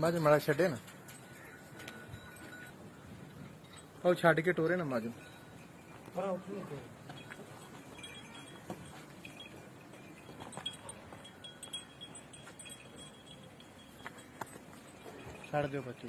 मज माड़ा छे ना और छड़ के टोरे ना मज छड़ दो बच्चे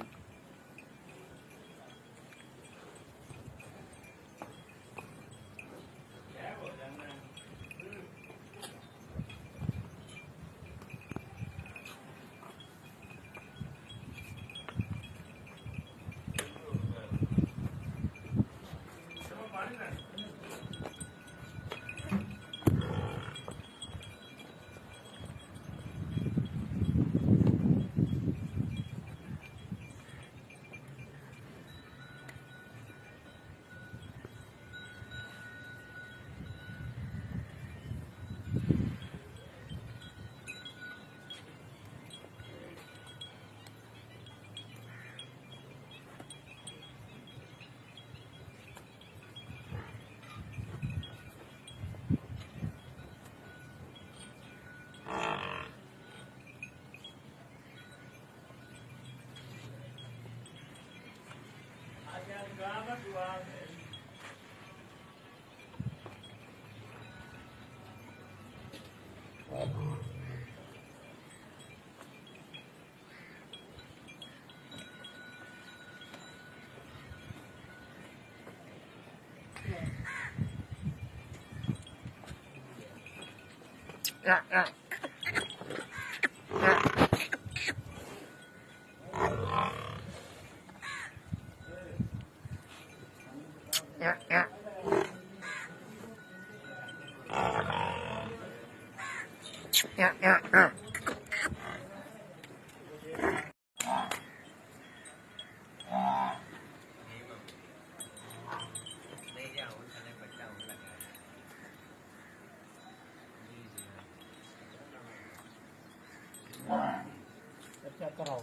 चेक कराओ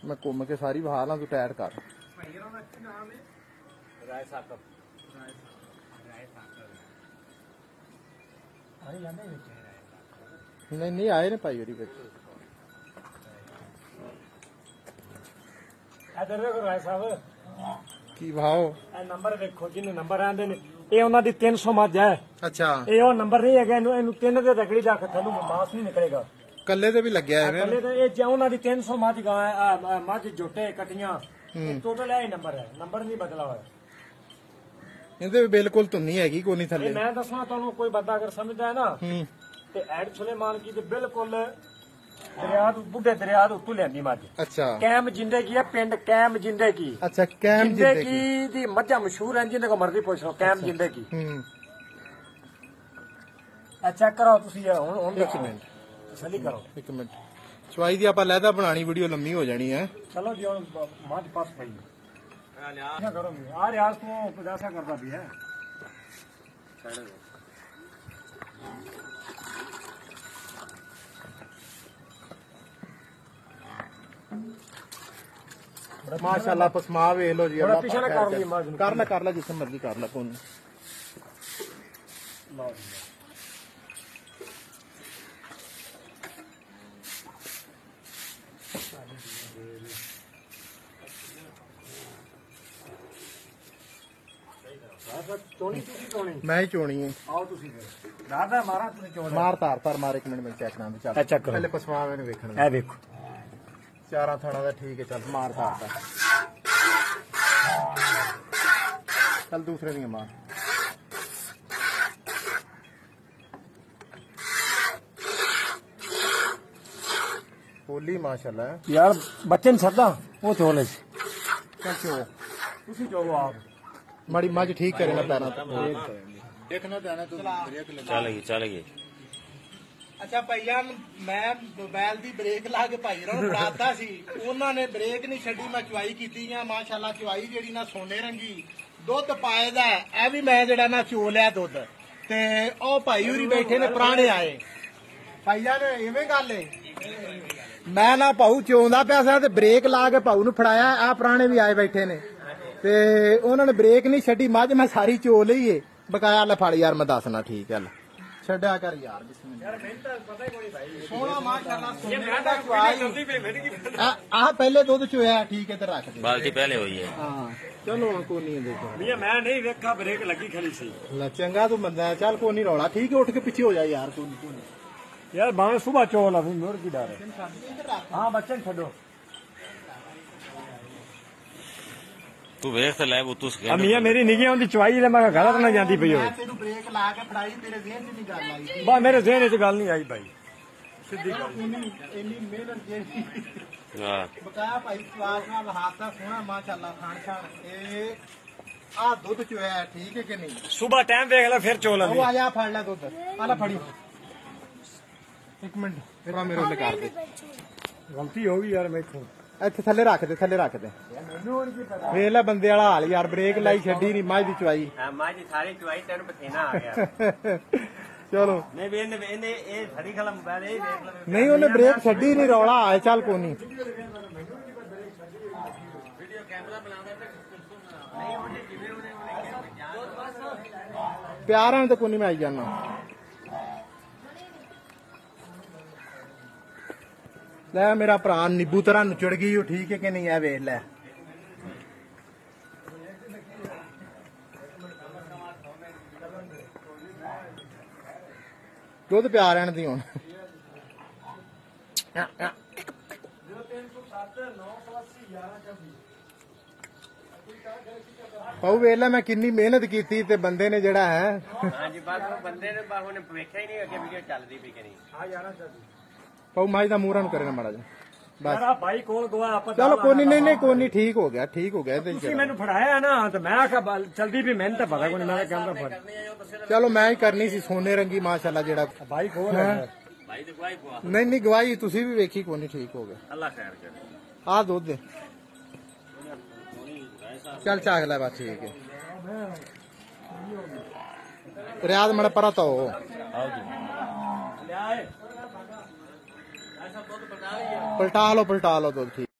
मैं घूम के सारी बहा ला तू टाइट कर नहीं नहीं आए ने भाई जी राय साहब की भाव नंबर देखो जिन्हें नंबर आंदे ने ये उन्हां दी 300 मज है। अच्छा ये वो नंबर नहीं है इन्हू 3 दे तकड़ी जाके थल्लू मास नहीं निकलेगा कल्ले ते भी लग्या है कल्ले ते ये उन्हां दी 300 मज गाय मज जोटे कटियां टोटल है नंबर नहीं बदला हुआ इहदे बिल्कुल धुन्नी हैगी कोई नहीं थल्ले मैं दसना तुहानू कोई बंदा अगर समझदा है ना ते ऐड सुलेमान की ते बिल्कुल दरिया बुढ़े दरिया उत्तों लियांदी मज। अच्छा कैम जिंदे की है पिंड कैम जिंदे की। अच्छा कैम जिंदे की दी मज्जा मशहूर है जिंदे को मर्जी पूछ लो कैम जिंदे की। चेक करो तुसी हुण देखो तसल्ली करो एक मिनट चवाई दी आपां लैदा बनानी वीडियो लम्मी हो जानी है। चलो जी हुण मज पास पई क्या करो आ रियाज तू 50 करदा भी है माशाल्लाह पसमा वे लो जी कर ला जिस मर्जी कर ला कौन मैं ही चोनी है मार तार मार एक मिनट में चेक ना चेक पहले पसमा मैंने वेखना है देखो चारा थाना का ठीक है चल मार तार चल दूसरे नहीं मार होली माशाल्लाह यार बच्चे नहीं छदा वो चोले चल चो आप माड़ी मज ठीक करे ना पैर देखना देना तो चल गई अच्छा भैया मैं मोबाइल दी ब्रेक ला के भाई रा फड़ाता सी उन्हां ने ब्रेक नहीं छड्डी मैं चवाई कीती है माशाल्लाह चवाई जेड़ी ना सोने रंगी दुध पाए दा ए भी मैं जेड़ा ना चो लिया दुध ते ओ भाई होरी बैठे ने पुराने आए भाईया ने इवें गल है मैं ना भाऊ चोंदा पिया सा ते ब्रेक ला के भाऊ नूं फड़ाया। आ पुराने भी आए बैठे ने ते उन्होंने ब्रेक नहीं छड्डी, मझ मैं सारी चो लई है। बकाया ले फड़ यार, मैं दसना ठीक है छड्या कर यार। सोना माशाअल्लाह आ पहले दुध चोया ठीक है, इधर रख दे, बाल्टी पहले हुई है। हाँ चलो कोई नहीं देखो भैया मैं नहीं देखा ब्रेक लगी खड़ी सी। चंगा तू बंदा, चल कोई नहीं रौला, ठीक है उठ के पीछे हो जाए यार। कोई नहीं यार भावे सुबह चो ला मोर की डर है। हाँ बच्चे छो तू वेख तो लै तू मियां मेरी निगी आंदी चवाई मैं गलत ना जाती पई हो। तेनू ब्रेक ला के फड़ाई, तेरे ज़हन च नहीं गल आई? बस मेरे ज़हन च गल नहीं आई भाई। सीधी इन्नी मेहनत जेही हां बकाया भाई स्वाद नाल हाथा सोना माशाअल्लाह खान खान। ए आ दूध चोया ठीक है कि नहीं? सुबह टाइम देख ले फिर चो ला। आ जा फड़ ले दूध, आला फड़ी एक मिनट तेरा मेरे ले कर दे। गलती हो गई यार मेथों। ਇੱਥੇ ਥੱਲੇ ਰੱਖ ਦੇ, ਥੱਲੇ ਰੱਖ ਦੇ। ਵੇਖ ਲੈ ਬੰਦੇ ਵਾਲਾ ਹਾਲ ਯਾਰ, ਬ੍ਰੇਕ ਲਾਈ ਛੱਡੀ ਨਹੀਂ ਮੱਝ ਦੀ ਚਵਾਈ। ਹਾਂ ਮੱਝ ਦੀ ਸਾਰੀ ਚਵਾਈ ਤੈਨੂੰ ਪਥੇਨਾ ਆ ਗਿਆ। ਚਲੋ ਨਹੀਂ ਵੇ ਇਹਨੇ ਇਹ ਖੜੀ ਖਲਾ ਮੋਬਾਈਲ ਇਹ ਵੇਖ ਲੈ। ਨਹੀਂ ਉਹਨੇ ਬ੍ਰੇਕ ਛੱਡੀ ਨਹੀਂ, ਰੌਲਾ ਆਇਆ। ਚੱਲ ਕੋਈ ਨਹੀਂ ਵੀਡੀਓ ਕੈਮਰਾ ਬਣਾਉਂਦਾ ਨਹੀਂ ਉਹਨੇ ਜਿਵੇਂ ਉਹਨੇ ਪਿਆਰਾਂ ਤੇ ਕੋਈ ਨਹੀਂ, ਮੈਂ ਆਈ ਜਾਣਾ। ਲੈ ਮੇਰਾ ਭਰਾ ਨਿੱਬੂ ਤਰ੍ਹਾਂ ਨੁਚੜ ਗਈ ਉਹ, ਠੀਕ ਹੈ ਕਿ ਨਹੀਂ? ਇਹ ਵੇਖ ਲੈ ਦੁੱਧ ਪਿਆ ਰਹਿਣ ਦੀ ਹੁਣ। ਪਾਉ ਵੇਖ ਲੈ ਮੈਂ ਕਿੰਨੀ ਮਿਹਨਤ ਕੀਤੀ ਤੇ ਬੰਦੇ ਨੇ ਜਿਹੜਾ ਹੈ। ਹਾਂਜੀ ਬਸ ਉਹ ਬੰਦੇ ਨੇ ਬਸ ਉਹਨੇ ਵੇਖਿਆ ਹੀ ਨਹੀਂ ਅੱਗੇ ਵੀਡੀਓ ਚੱਲਦੀ ਪਈ ਕਿ ਨਹੀਂ। ਆ ਜਾਣਾ ਚਾਹੀਦਾ ਪਾਉ ਮਾਈ ਦਾ ਮੂਹਰਾਂ ਨੂੰ ਕਰੇਗਾ ਮਾੜਾ ਜਿਹਾ ਬਸ। ਯਾਰ ਭਾਈ ਕੋਲ ਗਵਾ ਆਪਾਂ ਚਲੋ ਕੋਈ ਨਹੀਂ, ਨਹੀਂ ਕੋਈ ਨਹੀਂ, ਠੀਕ ਹੋ ਗਿਆ, ਠੀਕ ਹੋ ਗਿਆ। ਤੁਸੀਂ ਮੈਨੂੰ ਫੜਾਇਆ ਨਾ ਤੇ ਮੈਂ ਆਖਿਆ ਚਲਦੀ ਵੀ ਮੈਨੂੰ ਤਾਂ ਪਤਾ ਕੋਈ ਨਹੀਂ, ਮੈਂ ਕਹਿੰਦਾ ਫੜ। ਚਲੋ ਮੈਂ ਹੀ ਕਰਨੀ ਸੀ, ਸੋਨੇ ਰੰਗੀ ਮਾਸ਼ਾਅੱਲਾ ਜਿਹੜਾ ਭਾਈ ਕੋਲ ਹੈ। ਭਾਈ ਤੇ ਗਵਾਈ ਪਵਾ। ਨਹੀਂ ਨਹੀਂ ਗਵਾਹੀ ਤੁਸੀਂ ਵੀ ਵੇਖੀ ਕੋਈ ਨਹੀਂ, ਠੀਕ ਹੋ ਗਿਆ। ਅੱਲਾ ਖੈਰ ਕਰੇ। ਆ ਦੁੱਧ ਦੇ ਚੱਲ ਚਾਗ ਲੈ ਬਸ, ਠੀਕ ਹੈ। ਰਿਆਦ ਮੜਾ ਪਰਾ ਤਾਂ ਹੋ ਆਓ ਜੀ ਲਿਆਏ ਐਸਾ ਦੁੱਧ ਪਟਾ ਲਿਆ। ਪਲਟਾ ਲਓ ਦੁੱਧ, ਠੀਕ।